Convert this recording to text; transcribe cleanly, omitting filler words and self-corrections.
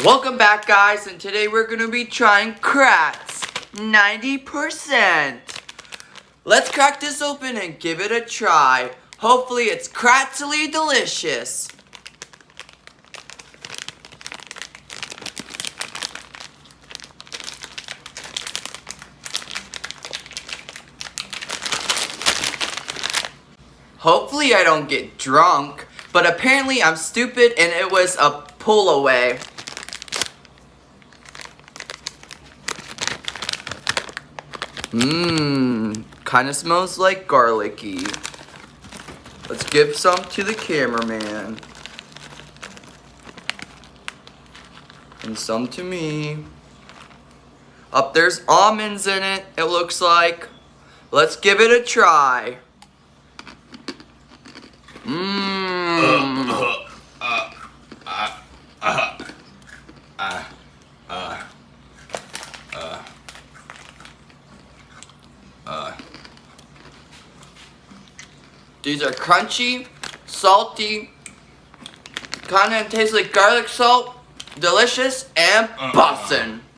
Welcome back, guys, and today we're gonna be trying Kratz 90%. Let's crack this open and give it a try. Hopefully it's Kratzily delicious. Hopefully I don't get drunk, but apparently I'm stupid and it was a pull away. Kinda smells like garlicky. Let's give some to the cameraman. And some to me. Up there's almonds in it, it looks like. Let's give it a try. These are crunchy, salty, kinda taste like garlic salt, delicious, and bussin'.